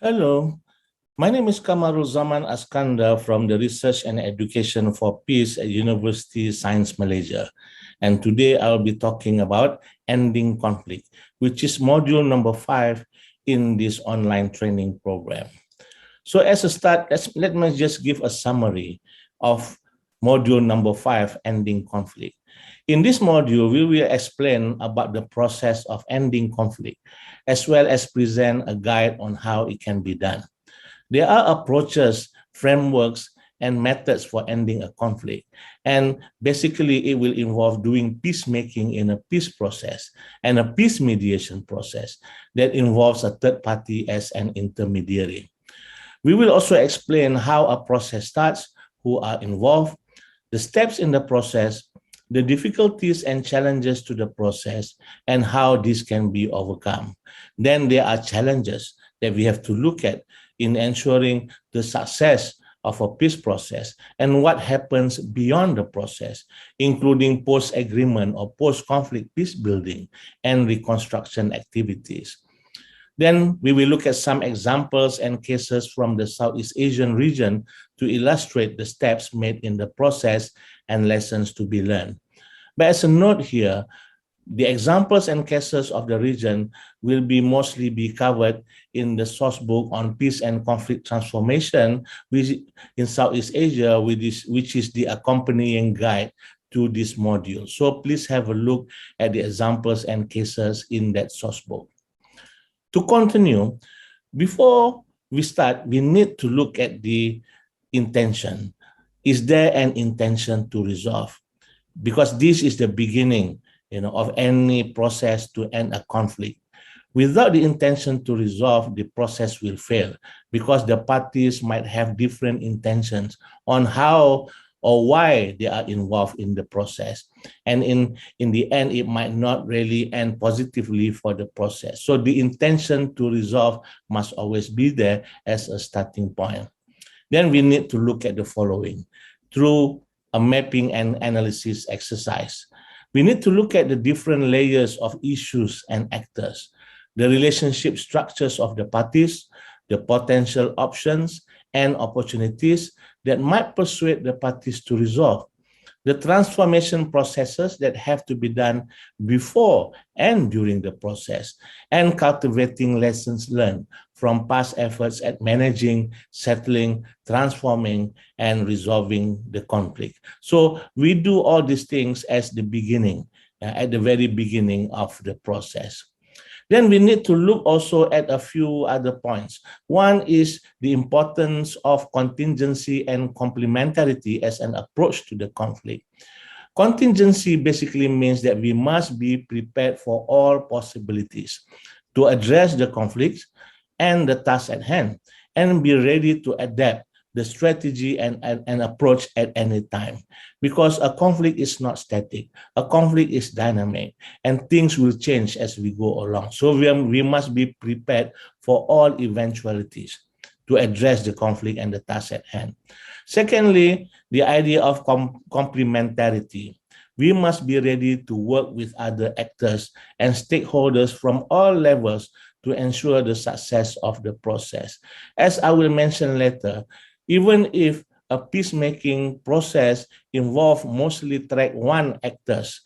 Hello, my name is Kamarulzaman Askandar from the Research and Education for Peace at University Science Malaysia. And today I'll be talking about ending conflict, which is module number 5 in this online training program. So as a start, let me just give a summary of module number 5, ending conflict. In this module, we will explain about the process of ending conflict, as well as present a guide on how it can be done. There are approaches, frameworks, and methods for ending a conflict. And basically, it will involve doing peacemaking in a peace process and a peace mediation process that involves a third party as an intermediary. We will also explain how a process starts, who are involved, the steps in the process, the difficulties and challenges to the process, and how this can be overcome. Then there are challenges that we have to look at in ensuring the success of a peace process and what happens beyond the process, including post-agreement or post-conflict peace building and reconstruction activities. Then we will look at some examples and cases from the Southeast Asian region to illustrate the steps made in the process and lessons to be learned. But as a note here, the examples and cases of the region will mostly be covered in the source book on peace and conflict transformation in Southeast Asia, which is the accompanying guide to this module. So please have a look at the examples and cases in that source book. To continue, before we start, we need to look at the intention. Is there an intention to resolve? Because this is the beginning, of any process to end a conflict. Without the intention to resolve, the process will fail because the parties might have different intentions on how or why they are involved in the process. And in the end, it might not really end positively for the process. So the intention to resolve must always be there as a starting point. Then we need to look at the following through a mapping and analysis exercise. We need to look at the different layers of issues and actors, the relationship structures of the parties, the potential options and opportunities that might persuade the parties to resolve, the transformation processes that have to be done before and during the process, and cultivating lessons learned from past efforts at managing, settling, transforming, and resolving the conflict. So we do all these things as the beginning, at the very beginning of the process. Then we need to look also at a few other points. One is the importance of contingency and complementarity as an approach to the conflict. Contingency basically means that we must be prepared for all possibilities to address the conflicts and the task at hand, and be ready to adapt the strategy and approach at any time. Because a conflict is not static, a conflict is dynamic, and things will change as we go along. So we must be prepared for all eventualities to address the conflict and the task at hand. Secondly, the idea of complementarity. We must be ready to work with other actors and stakeholders from all levels to ensure the success of the process. As I will mention later, even if a peacemaking process involves mostly track 1 actors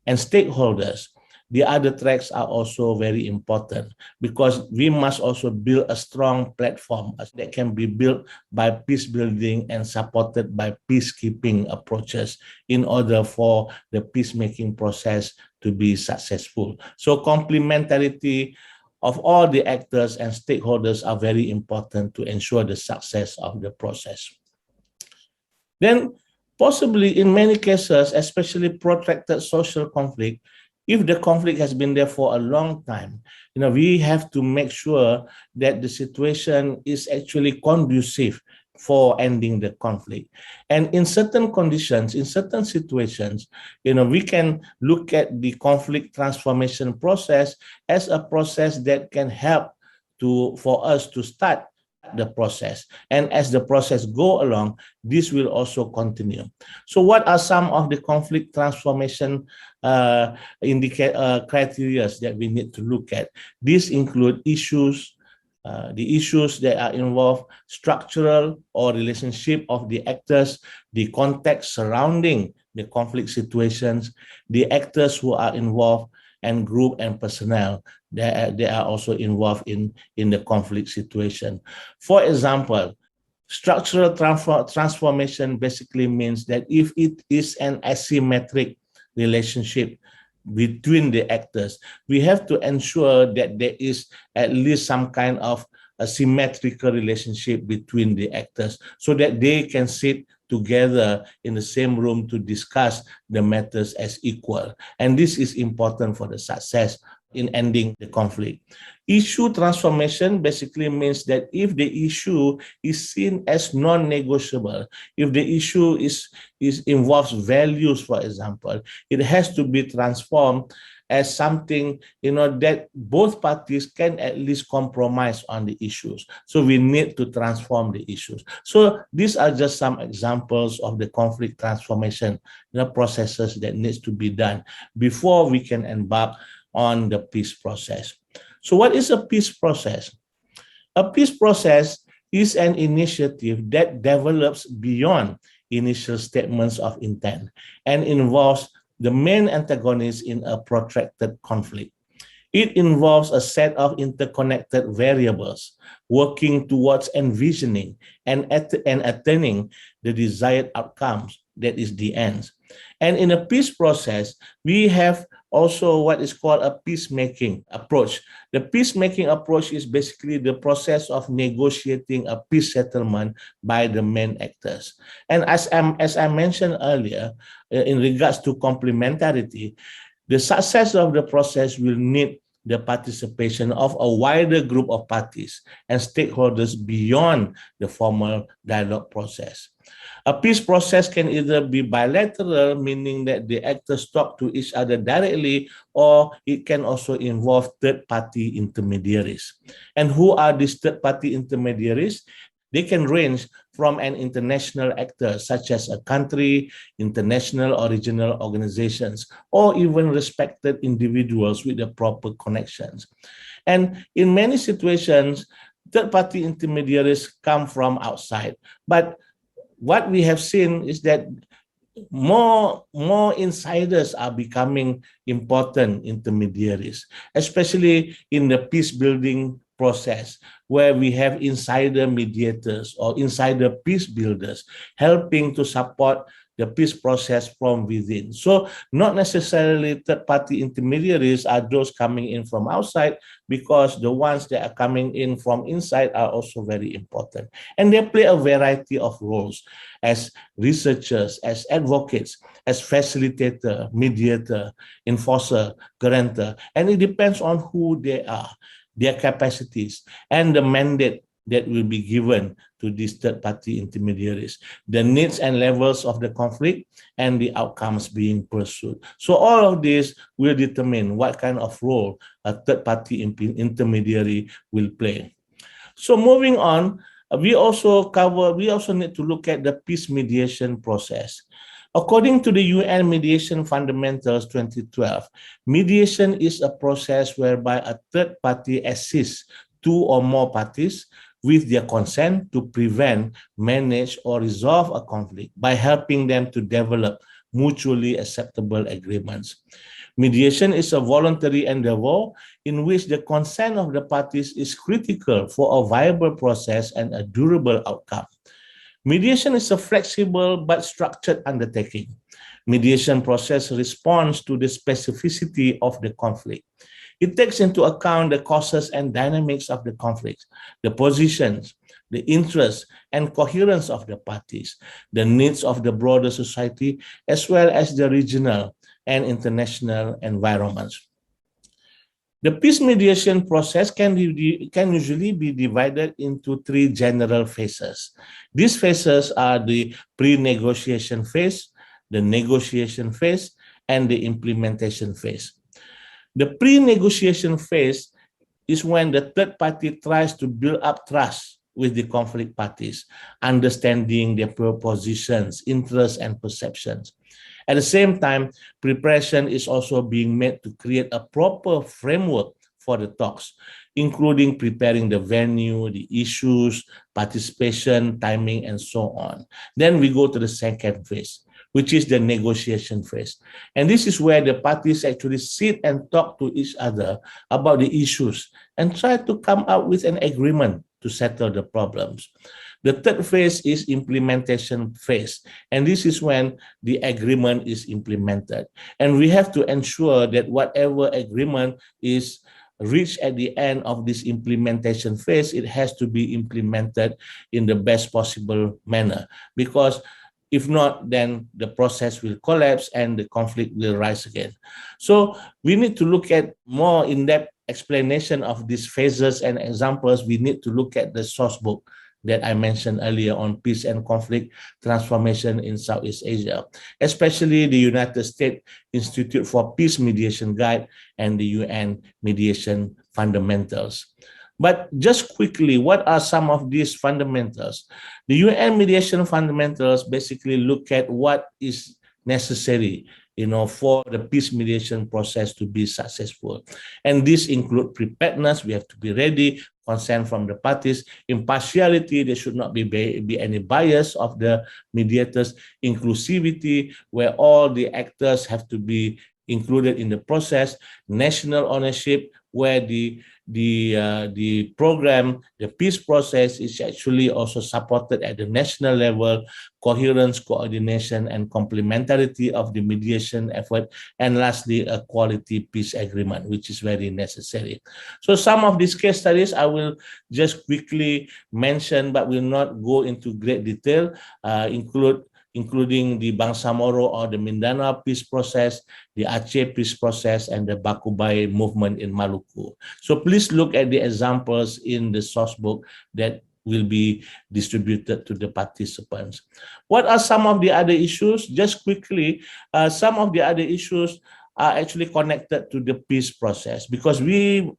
and stakeholders, the other tracks are also very important because we must also build a strong platform that can be built by peace building and supported by peacekeeping approaches in order for the peacemaking process to be successful. So complementarity of all the actors and stakeholders are very important to ensure the success of the process. Then possibly in many cases, especially protracted social conflict, if the conflict has been there for a long time, we have to make sure that the situation is actually conducive for ending the conflict. And in certain conditions, in certain situations, we can look at the conflict transformation process as a process that can help for us to start the process. And as the process go along, this will also continue. So what are some of the conflict transformation criteria that we need to look at? These include issues, the issues that are involved, structural or relationship of the actors, the context surrounding the conflict situations, the actors who are involved, and group and personnel that they are also involved in the conflict situation. For example, structural transformation basically means that if it is an asymmetric relationship between the actors, we have to ensure that there is at least some kind of a symmetrical relationship between the actors so that they can sit together in the same room to discuss the matters as equal. And this is important for the success in ending the conflict. Issue transformation basically means that if the issue is seen as non-negotiable, if the issue involves values, for example, it has to be transformed as something, that both parties can at least compromise on the issues. So we need to transform the issues. So these are just some examples of the conflict transformation, processes that needs to be done before we can embark on the peace process. So what is a peace process? A peace process is an initiative that develops beyond initial statements of intent and involves the main antagonist in a protracted conflict. It involves a set of interconnected variables working towards envisioning and attaining the desired outcomes, that is the ends. And in a peace process, we have also what is called a peacemaking approach. The peacemaking approach is basically the process of negotiating a peace settlement by the main actors. And as I mentioned earlier, in regards to complementarity, the success of the process will need the participation of a wider group of parties and stakeholders beyond the formal dialogue process. A peace process can either be bilateral, meaning that the actors talk to each other directly, or it can also involve third-party intermediaries. And who are these third-party intermediaries? They can range from an international actor, such as a country, international or regional organizations, or even respected individuals with the proper connections. And in many situations, third-party intermediaries come from outside. But what we have seen is that more insiders are becoming important intermediaries, especially in the peace-building process, where we have insider mediators or insider peace builders helping to support the peace process from within. So not necessarily third-party intermediaries are those coming in from outside, because the ones that are coming in from inside are also very important. And they play a variety of roles as researchers, as advocates, as facilitator, mediator, enforcer, guarantor. And it depends on who they are, their capacities, and the mandate that will be given to these third-party intermediaries, the needs and levels of the conflict, and the outcomes being pursued. So all of this will determine what kind of role a third-party intermediary will play. So moving on, we also need to look at the peace mediation process. According to the UN Mediation Fundamentals 2012, mediation is a process whereby a third party assists two or more parties with their consent to prevent, manage, or resolve a conflict by helping them to develop mutually acceptable agreements. Mediation is a voluntary endeavor in which the consent of the parties is critical for a viable process and a durable outcome. Mediation is a flexible but structured undertaking. Mediation process responds to the specificity of the conflict. It takes into account the causes and dynamics of the conflict, the positions, the interests, and coherence of the parties, the needs of the broader society, as well as the regional and international environments. The peace mediation process can usually be divided into three general phases. These phases are the pre-negotiation phase, the negotiation phase, and the implementation phase. The pre-negotiation phase is when the third party tries to build up trust with the conflict parties, understanding their positions, interests, and perceptions. At the same time, preparation is also being made to create a proper framework for the talks, including preparing the venue, the issues, participation, timing, and so on. Then we go to the second phase, which is the negotiation phase. And this is where the parties actually sit and talk to each other about the issues and try to come up with an agreement to settle the problems. The third phase is implementation phase. And this is when the agreement is implemented. And we have to ensure that whatever agreement is reached at the end of this implementation phase, it has to be implemented in the best possible manner. Because if not, then the process will collapse and the conflict will rise again. So we need to look at more in-depth explanation of these phases and examples. We need to look at the source book that I mentioned earlier on peace and conflict transformation in Southeast Asia, especially the United States Institute for Peace Mediation Guide and the UN Mediation Fundamentals. But just quickly, what are some of these fundamentals? The UN Mediation Fundamentals basically look at what is necessary, for the peace mediation process to be successful. And this include preparedness, we have to be ready, consent from the parties, impartiality, there should not be any bias of the mediators, inclusivity, where all the actors have to be included in the process, national ownership, where the program, the peace process is actually also supported at the national level, coherence, coordination, and complementarity of the mediation effort, and lastly, a quality peace agreement, which is very necessary. So some of these case studies I will just quickly mention, but will not go into great detail, including the Bangsamoro or the Mindanao peace process, the Aceh peace process, and the Bakubay movement in Maluku. So please look at the examples in the source book that will be distributed to the participants. What are some of the other issues? Just quickly, some of the other issues are actually connected to the peace process, because we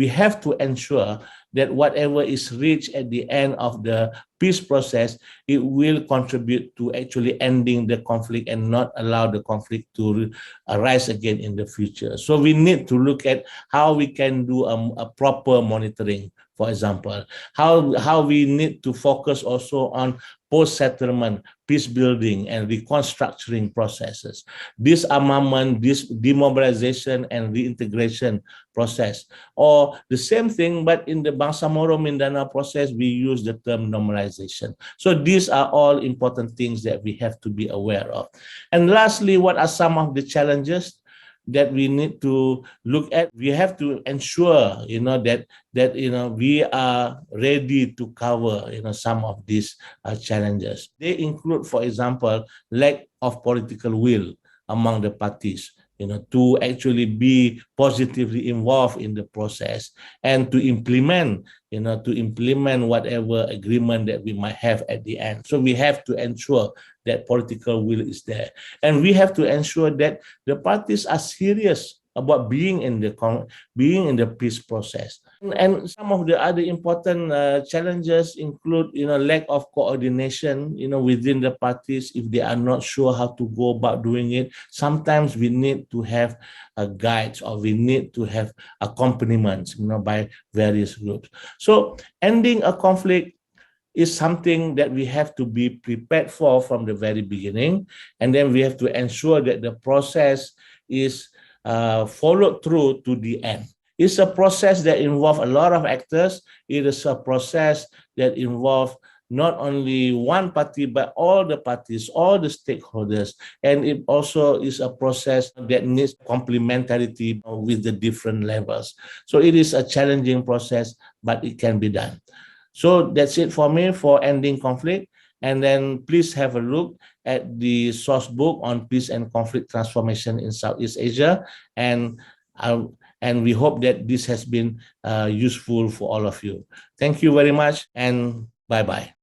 have to ensure that whatever is reached at the end of the peace process, it will contribute to actually ending the conflict and not allow the conflict to arise again in the future. So we need to look at how we can do a proper monitoring, for example, how we need to focus also on post-settlement, peace building, and reconstructuring processes. Disarmament, demobilization, and reintegration process. Or the same thing, but in the Bangsamoro Mindanao process, we use the term normalization. So these are all important things that we have to be aware of. And lastly, what are some of the challenges that we need to look at? We have to ensure, that we are ready to cover, some of these challenges. They include, for example, lack of political will among the parties, to actually be positively involved in the process and to implement, whatever agreement that we might have at the end. So we have to ensure that political will is there. And we have to ensure that the parties are serious about being in the peace process. And some of the other important challenges include, lack of coordination, within the parties. If they are not sure how to go about doing it, sometimes we need to have guides, or we need to have accompaniments, by various groups. So ending a conflict is something that we have to be prepared for from the very beginning. And then we have to ensure that the process is followed through to the end. It's a process that involves a lot of actors. It is a process that involves not only one party, but all the parties, all the stakeholders. And it also is a process that needs complementarity with the different levels. So it is a challenging process, but it can be done. So that's it for me for ending conflict. And then please have a look at the source book on peace and conflict transformation in Southeast Asia. And we hope that this has been useful for all of you. Thank you very much, and bye-bye.